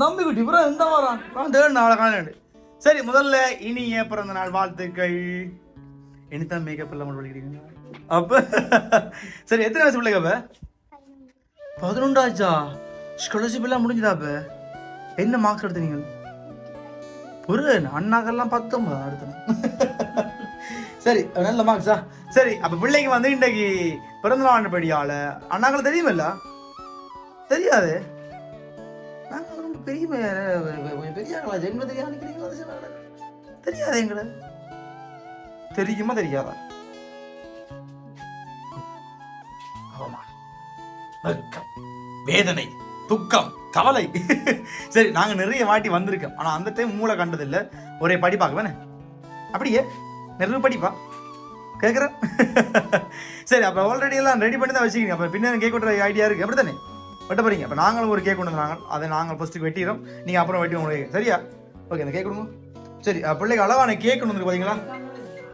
தம்பி குட்டி அப்புறம் எந்த வாரம் தேர்ட் நாளை காணாண்டு. சரி, முதல்ல இனிய பிறந்த நாள் வாழ்த்துக்கள். இனிதான் மேக்கப் எல்லாம் படிக்கிறீங்க அப்ப. சரி, எத்தனை வயசு பிள்ளைங்க அப்ப? 11 ஆச்சா? ஸ்காலர்ஷிப் எல்லாம் முடிஞ்சுதா? அப்ப என்ன மார்க்ஸ் எடுத்தீங்க? ஒரு அண்ணாக்கெல்லாம் 19 எடுத்தேன். சரி, நல்ல மார்க்ஸா? சரி, அப்ப பிள்ளைங்க வந்து இன்றைக்கு பிறந்த நாள் படியால அண்ணாக்களை தெரியுமில்ல? தெரியாது. நாங்கள் ரொம்ப பெரிய பெரியாங்களா? ஜென்மத்துக்கு நினைக்கிறீங்களா? தெரியாது. எங்களை தெரியுமா தெரியாதா? வேதனை, துக்கம், கவலை. சரி, நாங்க நிறைய வாட்டி வந்திருக்கோம். ஆனா அந்த டைம் மூளை கண்டதில்லை. ஒரே படிப்பாக்க வேணே அப்படியே நிறைய படிப்பா கேட்குறேன். சரி, அப்போ ஆல்ரெடி எல்லாம் ரெடி பண்ணி தான் வச்சுக்கிங்க. அப்போ பின்னாடி கேக் வெட்டுற ஐடியா இருக்குது அப்படி தானே? வெட்ட போறீங்க. அப்போ நாங்களும் ஒரு கேக் கொண்டு வந்தாங்க. அதை நாங்கள் ஃபஸ்ட்டு வெட்டிடுறோம். நீங்கள் அப்புறம் வெட்டி உங்களுக்கு சரியா? ஓகே, அந்த கேக் கொடுங்க. சரி, பிள்ளைக்கு அளவான கேக் கொண்டு வந்து பார்த்தீங்களா?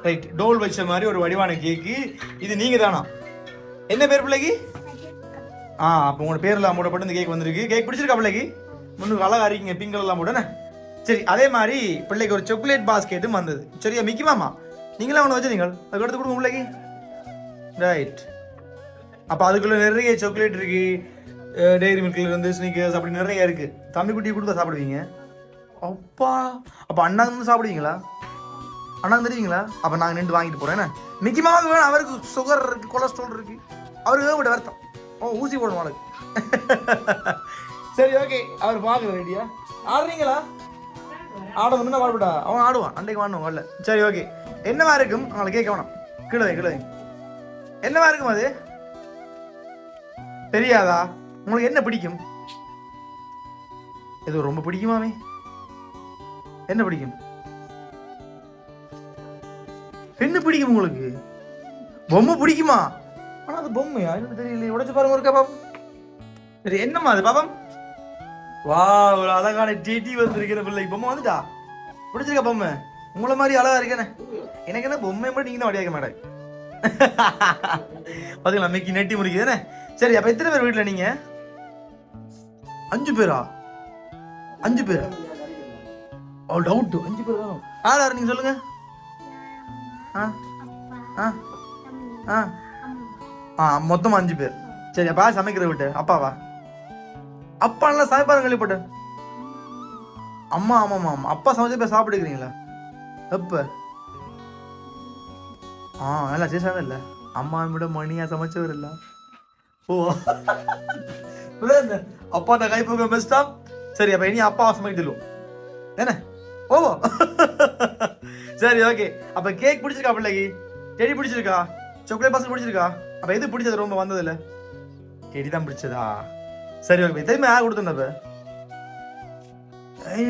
ரைட், டோல் வச்ச மாதிரி ஒரு வடிவான கேக்கு. இது நீங்கள் தானா? என்ன பேர் பிள்ளைக்கு? அப்போ உங்களோட பேரெல்லாம் மூடப்பட்டு இந்த கேக் வந்திருக்கு. கேக் பிடிச்சிருக்கா பிள்ளைக்கு? முன்னுக்கு அழகா இருக்கீங்க, பிங்க் கலர்லாம் போட்டேன்னு. சரி, அதே மாதிரி பிள்ளைக்கு ஒரு சாக்லேட் பாஸ்கெட்டும் வந்தது. சரியா மிக்கி மாமா? நீங்களே ஒன்று வச்சு நீங்கள் அதுக்கு எடுத்து கொடுங்க பிள்ளைக்கு. ரைட், அப்போ அதுக்குள்ளே நிறைய சாக்லேட் இருக்கு. டெய்ரி மில்க்ல இருந்து ஸ்னிக்கர்ஸ் அப்படி நிறைய இருக்கு. தம்பி குட்டி கொடுத்தா சாப்பிடுவீங்க? அப்பா, அப்போ அண்ணாங்க வந்து சாப்பிடுவீங்களா? அண்ணாங்க தெரியுங்களா? அப்போ நாங்கள் நின்று வாங்கிட்டு போகிறோம். என்ன மிக்கி மாமாவுக்கு வேணும். அவருக்கு சுகர் இருக்கு, கொலஸ்ட்ரால் இருக்கு. அவருக்கு விட வருத்தம். ஊசி போடணும் அவளுக்கு. சரி, ஓகே, அவர் பார்க்குற ரெடியா? ஆடுறீங்களா? ஆடணும்னா பாடுபட்டா அவன் ஆடுவான். அன்றைக்கு வாடணும் வரல. சரி, ஓகே. என்னவா இருக்கும் அவங்களை கேட்க வேணாம். கிளை என்னவா இருக்கும்? அது தெரியாதா? உங்களுக்கு என்ன பிடிக்கும்? இது ரொம்ப பிடிக்குமாமே. என்ன பிடிக்கும்? என்ன பிடிக்கும் உங்களுக்கு? பொம்மை பிடிக்குமா? ஆனா அது பொம்மையா என்ன தெரியல. உடைச்சு பாருங்க இருக்கா பாப்பம். சரி, என்னம்மா அது பாப்பம்? வா, ஒரு அழகான டிடி வந்திருக்கிற பிள்ளை. பொம்மை வந்துட்டா? பிடிச்சிருக்கா பொம்மை? உங்களை மாதிரி அழகா இருக்கேனே. எனக்கு என்ன பொம்மை மட்டும் நீங்க தான் வடியாக்க மாட்டேன். பாத்தீங்களா மிக்கி நெட்டி முடிக்குதுன்னு. சரி, அப்ப எத்தனை பேர் வீட்டுல நீங்க? 5 பேரா? 5 பேரா? டவுட் 5 பேர் தான். யார் நீங்க சொல்லுங்க. மொத்தம் 5 பேர். சரி, அப்பா சமைக்கிற வீட்டு அப்பாவா? அப்பா நல்லா சமைப்பாரு கேள்விப்பட்டு. அம்மா ஆமாம்மா ஆமா. அப்பா சமைச்ச பேர் சாப்பிடுக்கிறீங்களா? எப்ப? நல்லா சேஷாவே இல்லை. அம்மா விட மணியா சமைச்சவர் இல்ல. ஓ, அப்பா நான் கைப்போக்க பெஸ்டா. சரி, அப்ப இனி அப்பா சமைக்கிடுவோம் என்ன? ஓ, சரி, ஓகே. அப்ப கேக் பிடிச்சிருக்கா பிள்ளைக்கு? டெடி பிடிச்சிருக்கா? சாக்லேட் பாஸ்கெட் பிடிச்சிருக்கா? அப்ப எது பிடிச்சது ரொம்ப வந்தது இல்ல? டெடி தான் பிடிச்சதா? சரி, ஓகே. தெரியுமா யார் கொடுத்தேன்?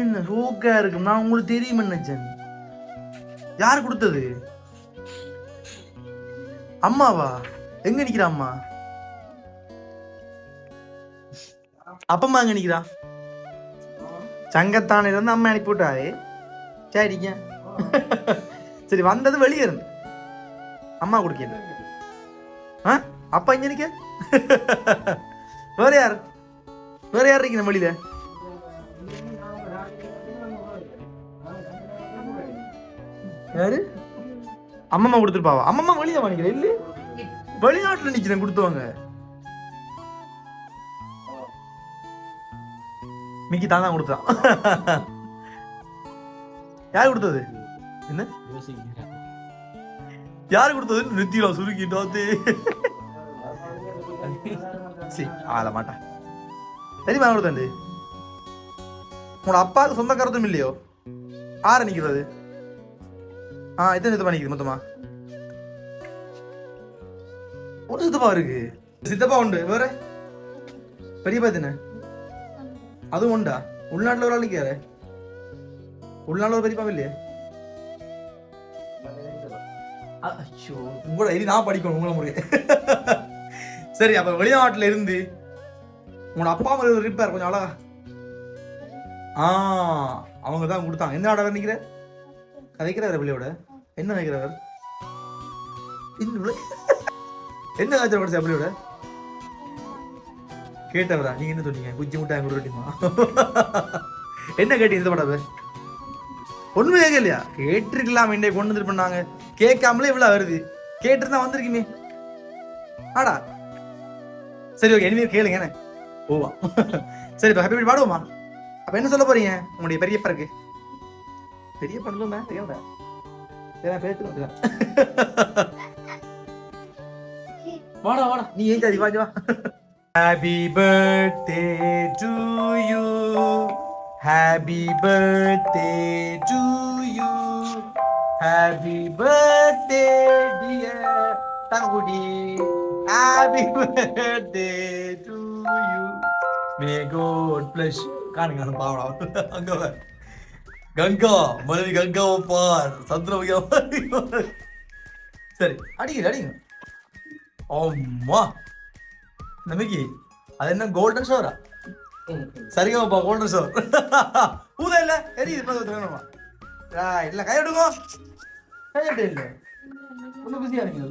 என்ன சோக்கா இருக்கும். நான் உங்களுக்கு தெரியும் நினைச்சேன். யார் கொடுத்தது? அம்மாவா? எங்க நிக்கிற அம்மா? அப்பம்மா எங்க நிக்கிறா? சங்கத்தான இருந்து அம்மா அனுப்பி விட்டாரு. சரிங்க. சரி, வந்தது வெளியே இருந்து அம்மா குடிக்க. அப்பா இங்க நிக்க. வேற யார் இருக்கீங்க வெளியில? யாரு? அம்மம்மா கொடுத்துருப்பாவா? அம்மம்மா வெளியே வாங்கிக்கிறேன் இல்ல, வெளிநாட்டுல நிக்கிறேன் கொடுத்துவாங்க. மிக்கி தான் கொடுத்தான். யாரு கொடுத்தது? என்ன யாரு கொடுத்தது? நித்தியா சுருக்கிட்டாது. ஆள மாட்டா. தெரியுமா கொடுத்தது? உங்களோட அப்பாவுக்கு சொந்த கருத்தும் இல்லையோ? ஆற நிக்கிறது? எத்தனை சித்தப்பா நிக்குது மொத்தமா? ஒரு சித்தப்பா இருக்கு. சித்தப்பா உண்டு. வேற பெரியப்பா எத்தனை? அதுவும் உண்டா? உள்நாட்டுல ஒரு ஆளுக்கு யாரு? உள்நாட்டுல ஒரு பெரியப்பா இல்லையே? உங்களோட இனி நான் படிக்கணும் உங்களை முறைய. சரி, அப்ப வெளிநாட்டுல இருந்து உங்களோட அப்பா அம்மா இருப்பார் கொஞ்சம் அழகா. அவங்க தான் கொடுத்தாங்க. என்ன ஆட நிக்கிற? கதைக்கிறவர் பிள்ளையோட என்ன நினைக்கிறவர்? என்ன காய்ச்சல் படிச்சா பிள்ளையோட? கேட்டவரா? நீங்க என்ன சொன்னீங்க? குச்சி முட்டாய் கொடுக்கட்டுமா? என்ன கேட்டீங்க இந்த படம் ஒண்ணுமே கேட்கலையா? கேட்டிருக்கலாம், என்னை கொண்டு வந்து பண்ணாங்க. கேட்காமலே இவ்வளவு வருது. கேட்டிருந்தா வந்திருக்குமே. ஆடா சரி ஓகே, இனிமே கேளுங்க என்ன ஓவா. சரி இப்போ ஹாப்பி பாடுவோமா? அப்ப என்ன சொல்ல போறீங்க உங்களுடைய பெரியப்பா இருக்கு? பெரிய பண்ணல பேச்சு வாடா வாடா, நீ ஏன் ஜாதி வா வா. Happy birthday to you, happy birthday to you, happy birthday dear Thangudi, happy birthday to you, may God bless. காணுங்க பாவடா அங்க கங்கா மனைவி கங்காவை பார் சந்திரவையா. சரி அடிங்க அடிங்க. ஆமா நம்பிக்கை அது என்ன கோல்டன் ஷோரா? சரிங்கப்பா கோல்டன் ஷோர். ஊதா இல்ல எரியுது இல்ல கையெடுங்க கையெடு இல்லை ஒன்றும் பிஸியா இருங்க.